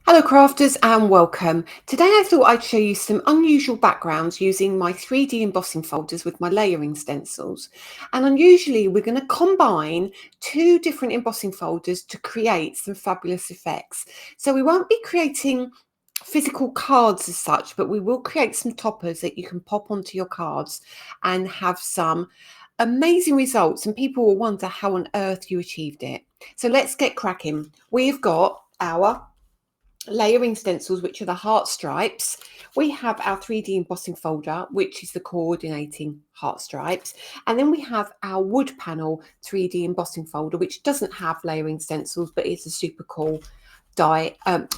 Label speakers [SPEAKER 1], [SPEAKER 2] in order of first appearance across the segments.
[SPEAKER 1] Hello crafters and welcome. Today I thought I'd show you some unusual backgrounds using my 3D embossing folders with my layering stencils. And unusually we're going to combine two different embossing folders to create some fabulous effects. So we won't be creating physical cards as such, but we will create some toppers that you can pop onto your cards and have some amazing results, and people will wonder how on earth you achieved it. So let's get cracking. We've got our layering stencils, which are the heart stripes. We have our 3D embossing folder, which is the coordinating heart stripes, and then we have our wood panel 3D embossing folder, which doesn't have layering stencils but is a super cool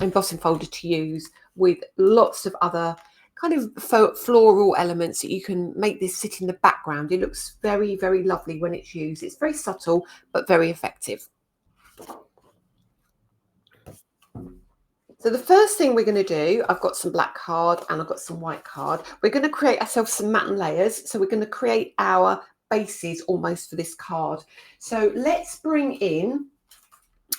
[SPEAKER 1] embossing folder to use with lots of other kind of floral elements that you can make this sit in the background. It looks very, very lovely when it's used. It's very subtle but very effective. So the first thing we're going to do, I've got some black card and I've got some white card. We're going to create ourselves some matte layers. So we're going to create our bases almost for this card. So let's bring in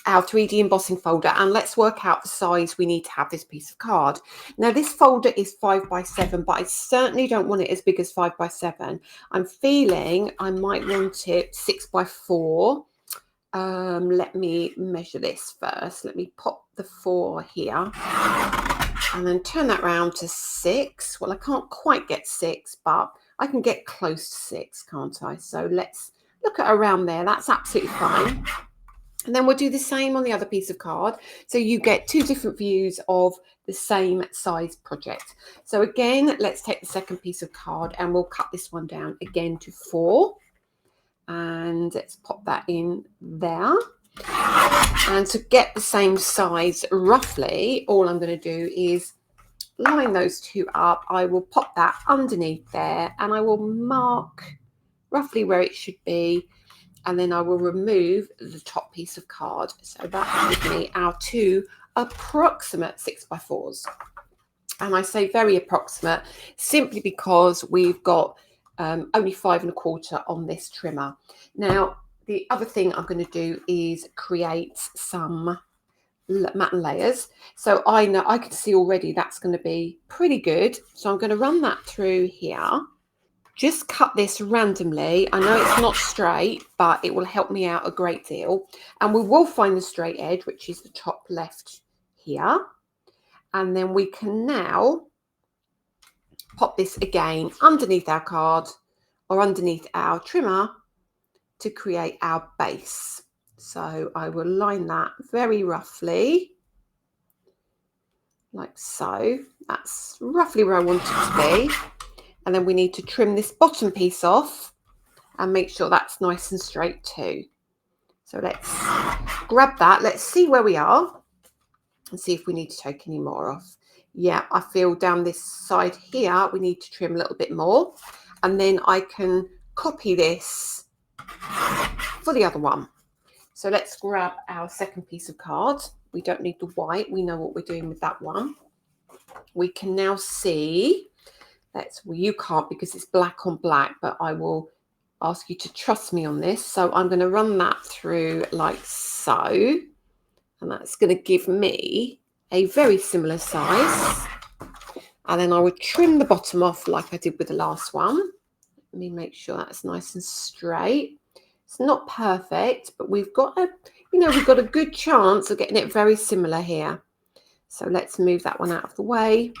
[SPEAKER 1] our 3D embossing folder and let's work out the size we need to have this piece of card. Now this folder is 5x7, but I certainly don't want it as big as 5x7. I'm feeling I might want it 6x4. Let me measure this first. Let me pop the 4 here and then turn that round to 6. Well, I can't quite get 6, but I can get close to 6, can't I? So let's look at around there. That's absolutely fine. And then we'll do the same on the other piece of card. So you get two different views of the same size project. So again, let's take the second piece of card and we'll cut this one down again to 4. And let's pop that in there. And to get the same size roughly, all I'm going to do is line those two up. I will pop that underneath there and I will mark roughly where it should be, and then I will remove the top piece of card. So that gives me our two approximate 6x4s. And I say very approximate simply because we've got only 5 1/4 on this trimmer. Now the other thing I'm going to do is create some matte layers. So I know I can see already that's going to be pretty good. So I'm going to run that through here. Just cut this randomly. I know it's not straight, but it will help me out a great deal. And we will find the straight edge, which is the top left here. And then we can now pop this again underneath our card or underneath our trimmer to create our base. So I will line that very roughly, like so. That's roughly where I want it to be. And then we need to trim this bottom piece off and make sure that's nice and straight too. So let's grab that. Let's see where we are and see if we need to take any more off. Yeah, I feel down this side here we need to trim a little bit more, and then I can copy this for the other one. So let's grab our second piece of card. We don't need the white. We know what we're doing with that one. We can now see, well, you can't because it's black on black, but I will ask you to trust me on this. So I'm going to run that through like so, and that's going to give me a very similar size. And then I would trim the bottom off like I did with the last one. Let me make sure that's nice and straight. It's not perfect, but we've got a good chance of getting it very similar here. So let's move that one out of the way.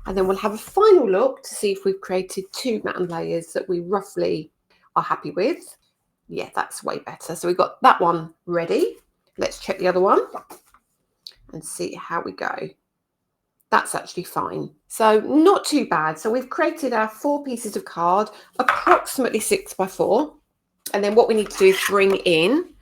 [SPEAKER 1] And then we'll have a final look to see if we've created two matte layers that we roughly are happy with. Yeah, that's way better. So we've got that one ready. Let's check the other one and see how we go. That's actually fine. So not too bad. So we've created our 4 pieces of card, approximately 6x4. And then what we need to do is bring in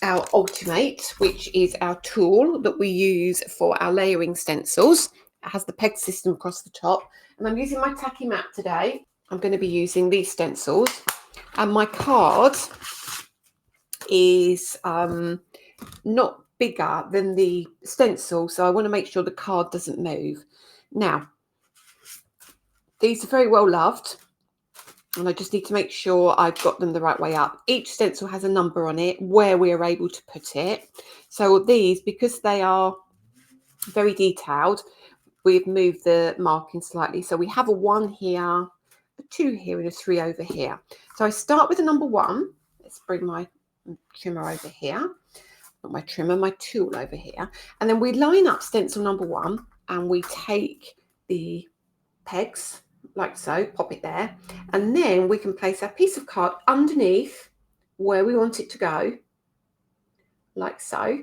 [SPEAKER 1] our ulti-mate, which is our tool that we use for our layering stencils. It has the peg system across the top. And I'm using my tacky mat today. I'm going to be using these stencils. And my card is not bigger than the stencil, so I want to make sure the card doesn't move. Now, these are very well loved, and I just need to make sure I've got them the right way up. Each stencil has a number on it where we are able to put it. So these, because they are very detailed. We've moved the marking slightly. So we have a 1 here, a 2 here, and a 3 over here. So I start with a number 1. Let's bring my trimmer over here. Not my trimmer, my tool over here. And then we line up stencil number 1 and we take the pegs like so, pop it there. And then we can place our piece of card underneath where we want it to go, like so.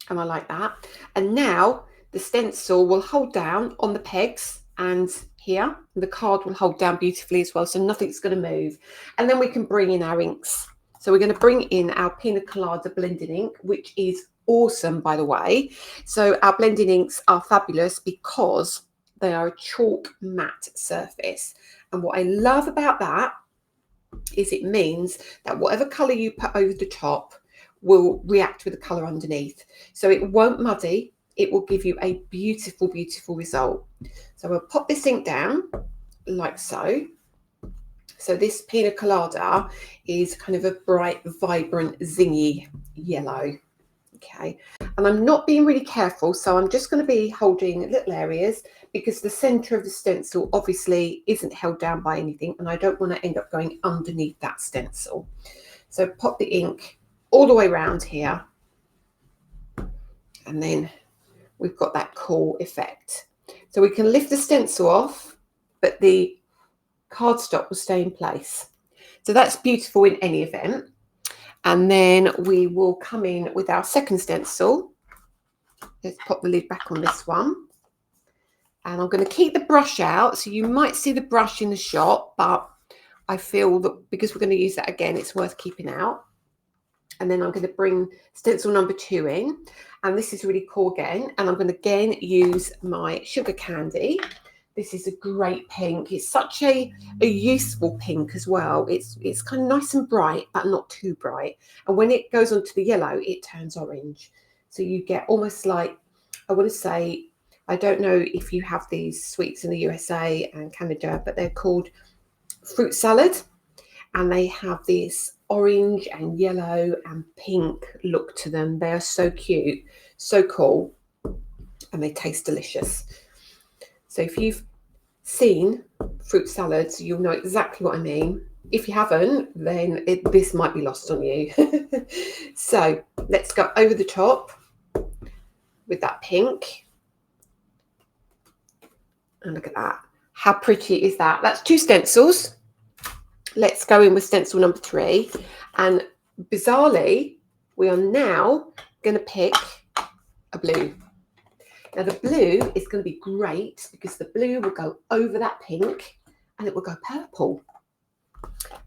[SPEAKER 1] And I like that. And now the stencil will hold down on the pegs and here. The card will hold down beautifully as well, so nothing's going to move. And then we can bring in our inks. So we're going to bring in our Pina Colada blending ink, which is awesome, by the way. So our blending inks are fabulous because they are a chalk matte surface. And what I love about that is it means that whatever colour you put over the top will react with the colour underneath. So it won't muddy, it will give you a beautiful, beautiful result. So we'll pop this ink down like so. So this Pina Colada is kind of a bright, vibrant, zingy yellow. Okay, and I'm not being really careful, so I'm just going to be holding little areas because the centre of the stencil obviously isn't held down by anything, and I don't want to end up going underneath that stencil. So pop the ink all the way around here, and then we've got that cool effect. So we can lift the stencil off, but the cardstock will stay in place. So that's beautiful in any event. And then we will come in with our second stencil. Let's pop the lid back on this one. And I'm going to keep the brush out. So you might see the brush in the shot, but I feel that because we're going to use that again, it's worth keeping out. And then I'm going to bring stencil number 2 in. And this is really cool again. And I'm going to again use my sugar candy. This is a great pink. It's such a useful pink as well. It's kind of nice and bright, but not too bright. And when it goes onto the yellow, it turns orange. So you get almost like, I want to say, I don't know if you have these sweets in the USA and Canada, but they're called fruit salad. And they have this orange and yellow and pink look to them. They are so cute, so cool, and they taste delicious. So if you've seen fruit salads, you'll know exactly what I mean. If you haven't, then this might be lost on you. So let's go over the top with that pink. And look at that. How pretty is that? That's 2 stencils. Let's go in with stencil number 3. And bizarrely, we are now going to pick a blue. Now the blue is going to be great because the blue will go over that pink and it will go purple.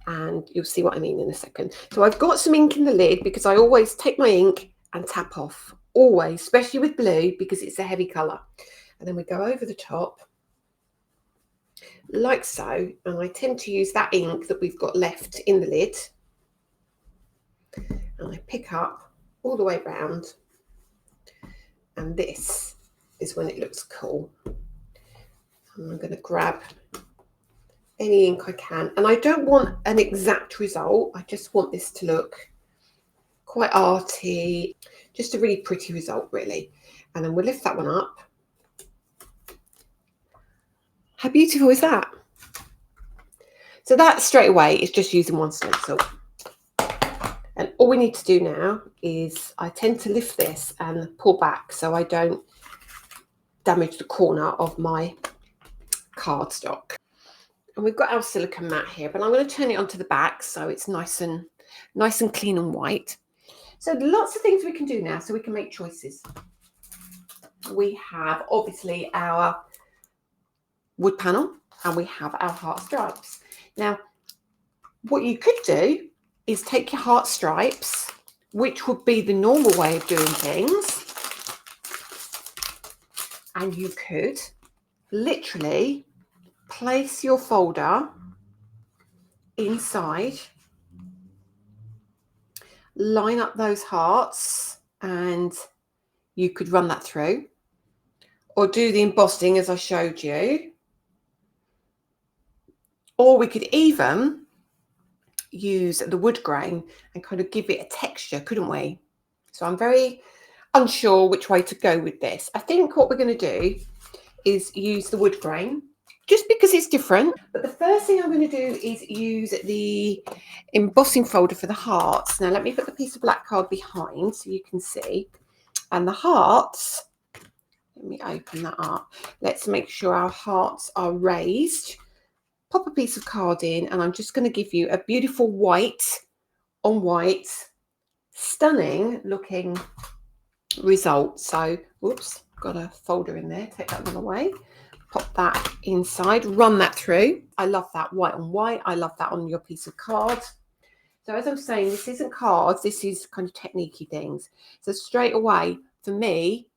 [SPEAKER 1] And you'll see what I mean in a second. So I've got some ink in the lid because I always take my ink and tap off. Always, especially with blue because it's a heavy colour. And then we go over the top like so. And I tend to use that ink that we've got left in the lid. And I pick up all the way around. And this is when it looks cool. And I'm going to grab any ink I can. And I don't want an exact result. I just want this to look quite arty. Just a really pretty result, really. And then we'll lift that one up. How beautiful is that? So that straight away is just using one stencil. And all we need to do now is I tend to lift this and pull back so I don't damage the corner of my cardstock. And we've got our silicone mat here, but I'm going to turn it onto the back so it's nice and clean and white. So lots of things we can do now so we can make choices. We have obviously our wood panel and we have our heart stripes. Now, what you could do is take your heart stripes, which would be the normal way of doing things, and you could literally place your folder inside, line up those hearts, and you could run that through, or do the embossing as I showed you, or we could even use the wood grain and kind of give it a texture, couldn't we? So I'm unsure which way to go with this. I think what we're going to do is use the wood grain just because it's different. But the first thing I'm going to do is use the embossing folder for the hearts. Now let me put the piece of black card behind so you can see. And the hearts, let me open that up. Let's make sure our hearts are raised. Pop a piece of card in, and I'm just going to give you a beautiful white on white, stunning looking result. So, whoops, got a folder in there. Take that one away. Pop that inside, run that through. I love that white on white. I love that on your piece of card. So as I'm saying, this isn't cards, this is kind of techniquey things. So straight away, for me,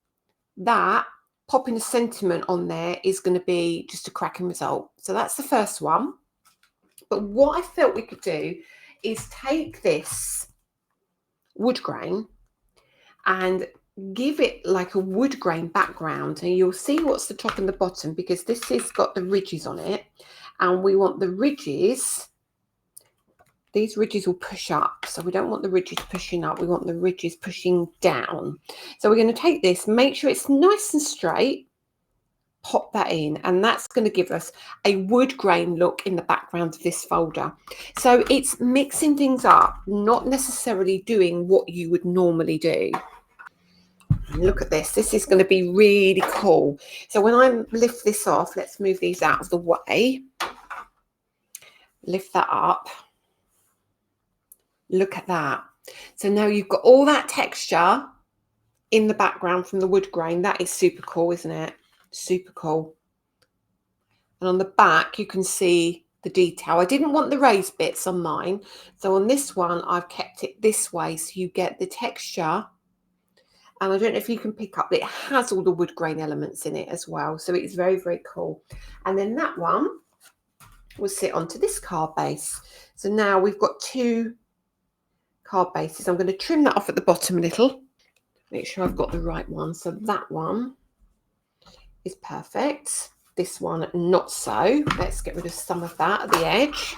[SPEAKER 1] that popping a sentiment on there is going to be just a cracking result. So that's the first one. But what I felt we could do is take this wood grain and give it like a wood grain background, and you'll see what's the top and the bottom, because this has got the ridges on it, and we want the ridges, these ridges will push up, so we don't want the ridges pushing up, we want the ridges pushing down. So we're going to take this, make sure it's nice and straight, pop that in, and that's going to give us a wood grain look in the background of this folder. So it's mixing things up, not necessarily doing what you would normally do. Look at this. This is going to be really cool. So when I lift this off, let's move these out of the way. Lift that up. Look at that. So now you've got all that texture in the background from the wood grain. That is super cool, isn't it? Super cool. And on the back, you can see the detail. I didn't want the raised bits on mine. So on this one, I've kept it this way so you get the texture. And I don't know if you can pick up, it has all the wood grain elements in it as well. So it's very, very cool. And then that one will sit onto this card base. So now we've got two card bases. I'm going to trim that off at the bottom a little. Make sure I've got the right one. So that one is perfect. This one, not so. Let's get rid of some of that at the edge.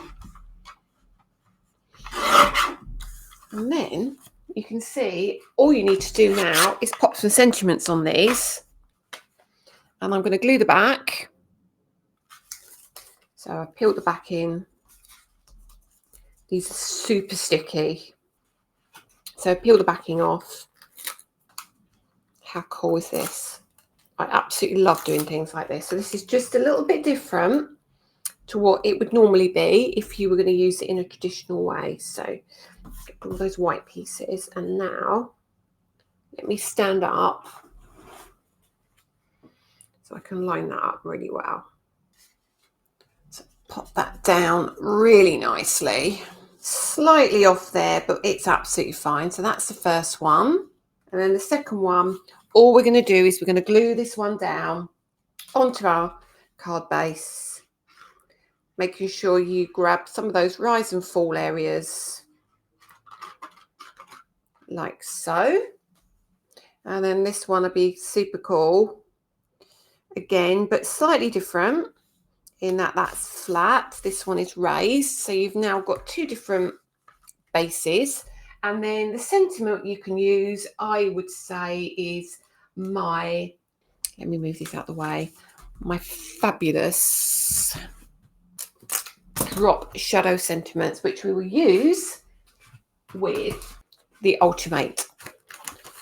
[SPEAKER 1] And then you can see all you need to do now is pop some sentiments on these, and I'm going to glue the back. So I've peeled the back in. These are super sticky, so peel the backing off. How cool is this? I absolutely love doing things like this. So this is just a little bit different to what it would normally be if you were going to use it in a traditional way. So get all those white pieces, and now let me stand up so I can line that up really well. So pop that down really nicely, slightly off there, but it's absolutely fine. So that's the first one. And then the second one, all we're going to do is we're going to glue this one down onto our card base, making sure you grab some of those rise and fall areas like so. And then this one will be super cool again, but slightly different in that that's flat. This one is raised. So you've now got two different bases. And then the sentiment you can use, I would say, is my, let me move this out of the way, my fabulous drop shadow sentiments, which we will use with the ulti-mate.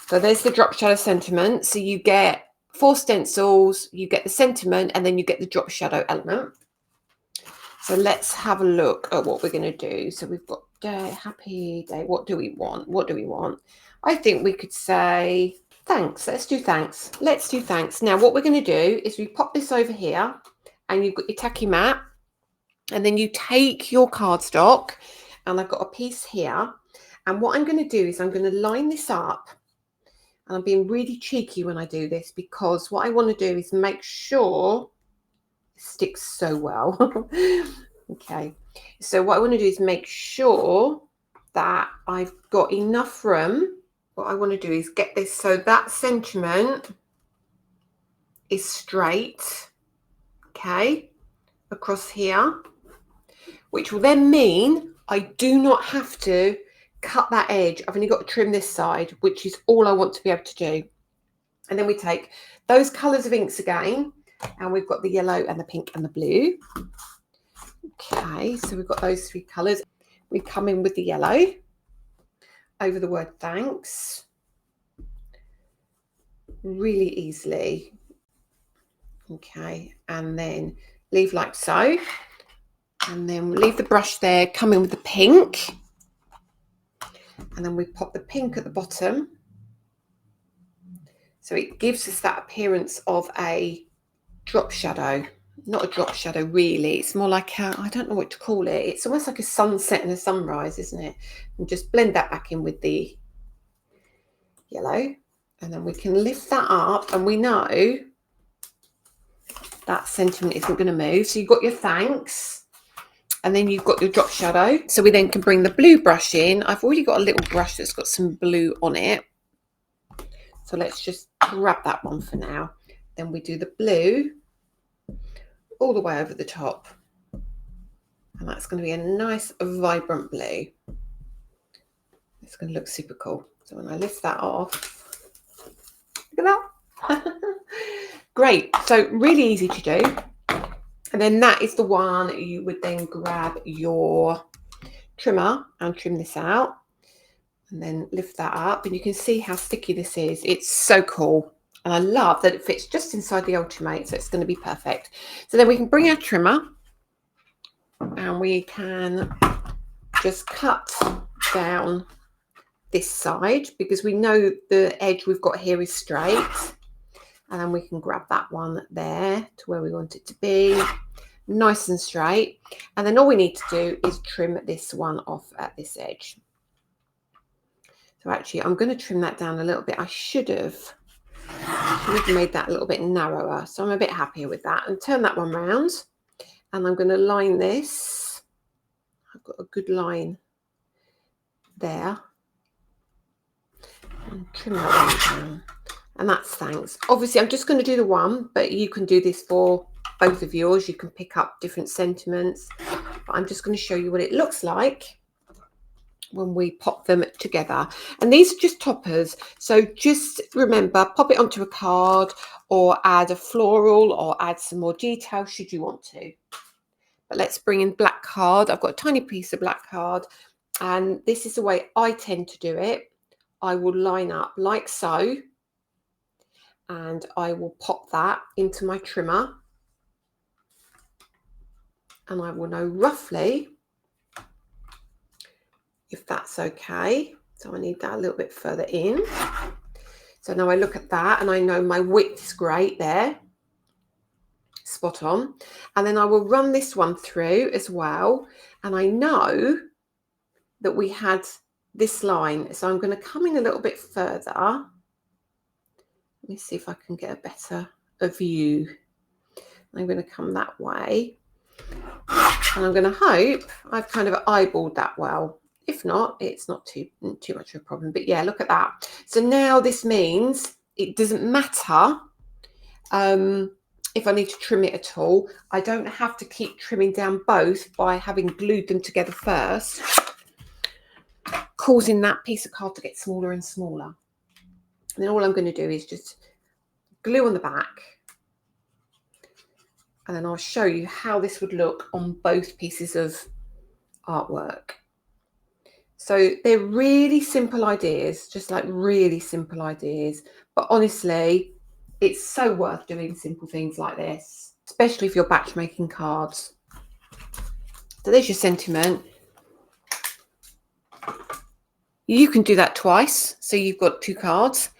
[SPEAKER 1] So there's the drop shadow sentiment. So you get 4 stencils, you get the sentiment, and then you get the drop shadow element. So let's have a look at what we're going to do. So we've got day, happy day. What do we want? What do we want? I think we could say thanks. Let's do thanks. Let's do thanks. Now what we're going to do is we pop this over here, and you've got your tacky mat, and then you take your cardstock, and I've got a piece here. And what I'm going to do is I'm going to line this up. And I'm being really cheeky when I do this, because what I want to do is make sure it sticks so well. Okay, so what I want to do is make sure that I've got enough room. What I want to do is get this so that sentiment is straight, okay, across here, which will then mean I do not have to cut that edge. I've only got to trim this side, which is all I want to be able to do. And then we take those colours of inks again, and we've got the yellow and the pink and the blue. Okay, so we've got those 3 colours. We come in with the yellow over the word thanks really easily. Okay, and then leave like so. And then leave the brush there, come in with the pink. And then we pop the pink at the bottom. So it gives us that appearance of a drop shadow. Not a drop shadow really, it's more like a, I don't know what to call it. It's almost like a sunset and a sunrise, isn't it? And just blend that back in with the yellow. And then we can lift that up, and we know that sentiment isn't going to move. So you've got your thanks, and then you've got your drop shadow. So we then can bring the blue brush in. I've already got a little brush that's got some blue on it. So let's just grab that one for now. Then we do the blue all the way over the top. And that's going to be a nice, vibrant blue. It's going to look super cool. So when I lift that off, look at that. Great. So really easy to do. And then that is the one you would then grab your trimmer and trim this out. And then lift that up. And you can see how sticky this is. It's so cool. And I love that it fits just inside the ulti-mate. So it's going to be perfect. So then we can bring our trimmer, and we can just cut down this side, because we know the edge we've got here is straight. And then we can grab that one there to where we want it to be, nice and straight. And then all we need to do is trim this one off at this edge. So actually, I'm going to trim that down a little bit. I should have made that a little bit narrower. So I'm a bit happier with that. And turn that one round. And I'm going to line this. I've got a good line there. And trim that one down. And that's thanks. Obviously, I'm just going to do the one, but you can do this for both of yours. You can pick up different sentiments. But I'm just going to show you what it looks like when we pop them together. And these are just toppers. So just remember, pop it onto a card, or add a floral, or add some more detail should you want to. But let's bring in black card. I've got a tiny piece of black card, and this is the way I tend to do it. I will line up like so, and I will pop that into my trimmer, and I will know roughly if that's okay. So I need that a little bit further in. So now I look at that, and I know my width is great there, spot on. And then I will run this one through as well, and I know that we had this line, so I'm going to come in a little bit further. Let me see if I can get a better view. I'm going to come that way, and I'm going to hope I've kind of eyeballed that well. If not, it's not too much of a problem. But yeah, look at that. So now this means it doesn't matter if I need to trim it at all. I don't have to keep trimming down both by having glued them together first, causing that piece of card to get smaller and smaller. And then all I'm going to do is just glue on the back, and then I'll show you how this would look on both pieces of artwork. So they're really simple ideas, just like really simple ideas. But honestly, it's so worth doing simple things like this, especially if you're batch making cards. So there's your sentiment. You can do that twice. So you've got 2 cards.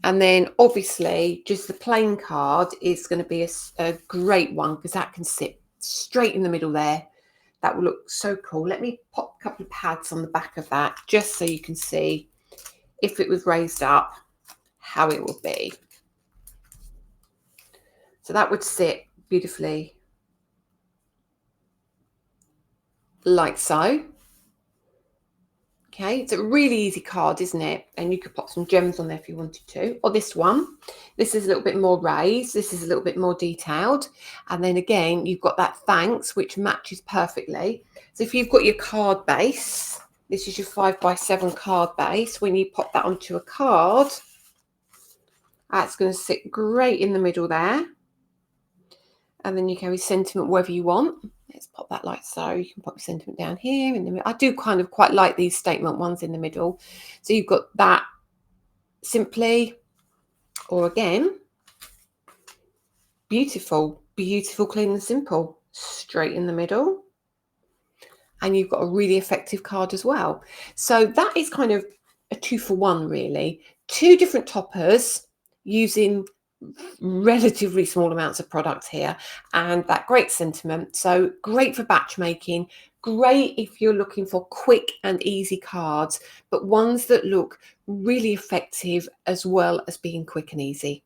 [SPEAKER 1] And then obviously just the plain card is going to be a great one, because that can sit straight in the middle there. That will look so cool. Let me pop a couple of pads on the back of that, just so you can see if it was raised up, how it will be. So that would sit beautifully like so. Okay, it's a really easy card, isn't it? And you could pop some gems on there if you wanted to. Or this one. This is a little bit more raised. This is a little bit more detailed. And then again, you've got that thanks, which matches perfectly. So if you've got your card base, This is your 5x7 card base. When you pop that onto a card, that's going to sit great in the middle there. And then you go with sentiment wherever you want. Let's pop that like so. You can pop your sentiment down here in the middle. I do kind of quite like these statement ones in the middle. So you've got that simply, or again, beautiful, beautiful, clean and simple, straight in the middle. And you've got a really effective card as well. So that is kind of a 2-for-1 really. 2 different toppers using relatively small amounts of product here, and that great sentiment. So great for batch making, great if you're looking for quick and easy cards, but ones that look really effective as well as being quick and easy.